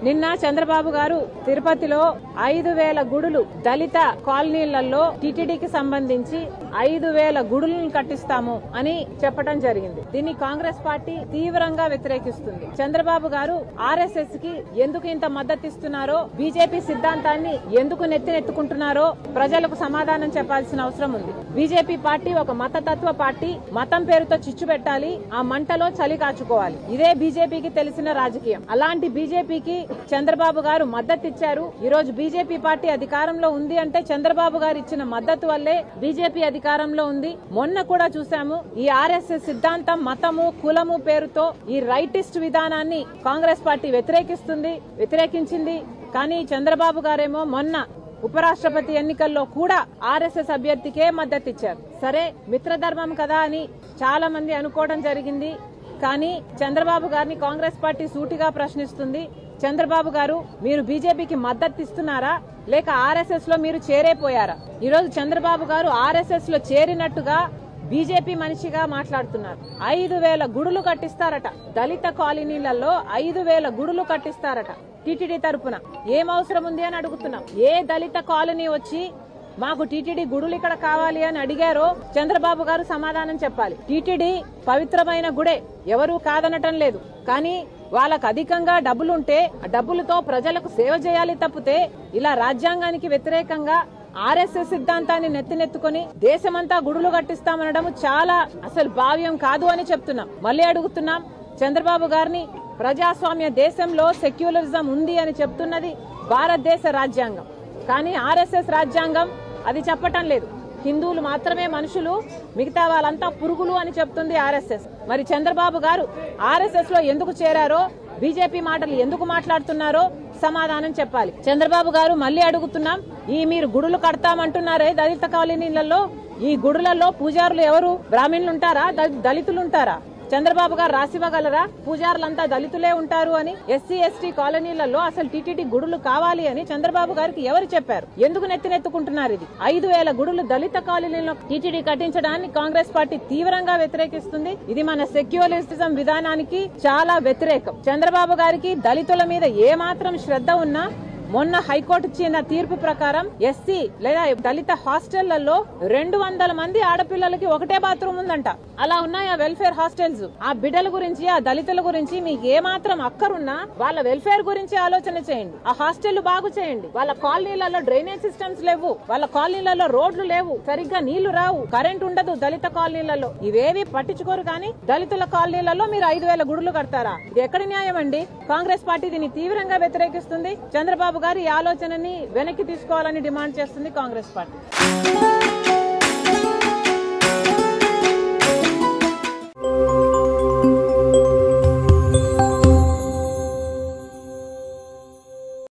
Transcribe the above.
నిన్న చంద్రబాబు గారు తిరుపతిలో 5,000 గుడులు దళిత కాలనీలలో టీటీడీకి సంబంధించి 5,000 గుడులను కట్టిస్తాము అని చెప్పడం జరిగింది. దీన్ని కాంగ్రెస్ పార్టీ తీవ్రంగా వ్యతిరేకిస్తుంది. చంద్రబాబు గారు ఆర్ఎస్ఎస్ కి ఎందుకు ఇంత మద్దతు ఇస్తున్నారో, బీజేపీ సిద్ధాంతాన్ని ఎందుకు నెత్తినెత్తుకుంటున్నారో ప్రజలకు సమాధానం చెప్పాల్సిన అవసరం ఉంది. బీజేపీ పార్టీ ఒక మతతత్వ పార్టీ. మతం పేరుతో చిచ్చు పెట్టాలి, ఆ మంటలో చలి కాచుకోవాలి. ఇదే బీజేపీకి తెలిసిన రాజకీయం. అలాంటి బీజేపీకి చంద్రబాబు గారు మద్దతు ఇచ్చారు. ఈ రోజు బీజేపీ పార్టీ అధికారంలో ఉంది అంటే చంద్రబాబు గారు ఇచ్చిన మద్దతు వల్లే బీజేపీ అధికారంలో ఉంది. మొన్న కూడా చూసాము, ఈ ఆర్ఎస్ఎస్ సిద్ధాంతం మతము కులము పేరుతో ఈ రైటిస్ట్ విధానాన్ని కాంగ్రెస్ పార్టీ వ్యతిరేకించింది. కానీ చంద్రబాబు గారేమో మొన్న ఉపరాష్ట్రపతి ఎన్నికల్లో కూడా ఆర్ఎస్ఎస్ అభ్యర్థికే మద్దతు ఇచ్చారు. సరే, మిత్రధర్మం కదా అని చాలా మంది అనుకోవడం జరిగింది. కానీ చంద్రబాబు గారిని కాంగ్రెస్ పార్టీ సూటిగా ప్రశ్నిస్తుంది. చంద్రబాబు గారు, మీరు బీజేపీకి మద్దతు ఇస్తున్నారా లేక ఆర్ఎస్ఎస్ లో మీరు చేరేపోయారా? ఈ రోజు చంద్రబాబు గారు ఆర్ఎస్ఎస్ లో చేరినట్టుగా బీజేపీ మనిషిగా మాట్లాడుతున్నారు. 5,000 గుడులు కట్టిస్తారట. దళిత కాలనీలలో 5,000 గుడులు కట్టిస్తారట టీటీడీ తరపున. ఏం అవసరం ఉంది అని అడుగుతున్నాం. ఏ దళిత కాలనీ వచ్చి మాకు టీటీడీ గుడులు ఇక్కడ కావాలి అని అడిగారో చంద్రబాబు గారు సమాధానం చెప్పాలి. టీటీడీ పవిత్రమైన గుడే, ఎవరూ కాదనటం లేదు. కానీ వాళ్ళకు అధికంగా డబ్బులుంటే ఆ డబ్బులతో ప్రజలకు సేవ చేయాలి తప్పితే ఇలా రాజ్యాంగానికి వ్యతిరేకంగా ఆర్ఎస్ఎస్ సిద్ధాంతాన్ని నెత్తినెత్తుకుని దేశమంతా గుడులు కట్టిస్తామనడం చాలా అసలు భావ్యం కాదు అని చెప్తున్నాం. మళ్ళీ అడుగుతున్నాం, చంద్రబాబు గారిని ప్రజాస్వామ్య దేశంలో సెక్యులరిజం ఉంది అని చెప్తున్నది భారతదేశ రాజ్యాంగం. కానీ ఆర్ఎస్ఎస్ రాజ్యాంగం అది చెప్పటం లేదు. హిందువులు మాత్రమే మనుషులు, మిగతా వాళ్ళంతా పురుగులు అని చెప్తుంది ఆర్ఎస్ఎస్. మరి చంద్రబాబు గారు ఆర్ఎస్ఎస్ లో ఎందుకు చేరారో, బీజేపీ మాటలు ఎందుకు మాట్లాడుతున్నారో సమాధానం చెప్పాలి. చంద్రబాబు గారు మళ్ళీ అడుగుతున్నాం, ఈ మీరు గుడులు కడతామంటున్నారే దళిత కాలనీలలో, ఈ గుడులలో పూజారులు ఎవరు? బ్రాహ్మణులు ఉంటారా? దళితులు ఉంటారా? చంద్రబాబు గారు రాసివ్వగలరా పూజారులంతా దళితులే ఉంటారు అని? ఎస్సీ ఎస్టీ కాలనీలలో అసలు టీటీడీ గుడులు కావాలి అని చంద్రబాబు గారికి ఎవరు చెప్పారు? ఎందుకు నెత్తినెత్తుకుంటున్నారు? ఇది 5,000 గుడులు దళిత కాలనీలో టీటీడీ కట్టించడాన్ని కాంగ్రెస్ పార్టీ తీవ్రంగా వ్యతిరేకిస్తుంది. ఇది మన సెక్యులరిజం విధానానికి చాలా వ్యతిరేకం. చంద్రబాబు గారికి దళితుల మీద ఏమాత్రం శ్రద్ధ ఉన్నా మొన్న హైకోర్టు ఇచ్చిన తీర్పు ప్రకారం ఎస్సీ లేదా దళిత హాస్టళ్లలో 200 మంది ఆడపిల్లలకి ఒకటే బాత్రూమ్ ఉందంట. అలా ఉన్నాయి ఆ వెల్ఫేర్ హాస్టల్స్. ఆ బిడ్డల గురించి, ఆ దళితుల గురించి మీకు ఏమాత్రం అక్కరున్నా వాళ్ళ వెల్ఫేర్ గురించి ఆలోచన చేయండి. ఆ హాస్టల్ బాగు చేయండి. వాళ్ళ కాలనీలలో డ్రైనేజ్ సిస్టమ్స్ లేవు, వాళ్ళ కాలనీలలో రోడ్లు లేవు, సరిగ్గా నీళ్లు రావు, కరెంట్ ఉండదు దళిత కాలనీలలో. ఇవేవి పట్టించుకోరు. కానీ దళితుల కాలనీలలో మీరు 5,000 గుడులు కడతారా? ఇది ఎక్కడి న్యాయం అండి? కాంగ్రెస్ పార్టీ దీన్ని తీవ్రంగా వ్యతిరేకిస్తుంది. చంద్రబాబు గారు ఈ ఆలోచనని వెనక్కి తీసుకోవాలని డిమాండ్ చేస్తుంది కాంగ్రెస్ పార్టీ.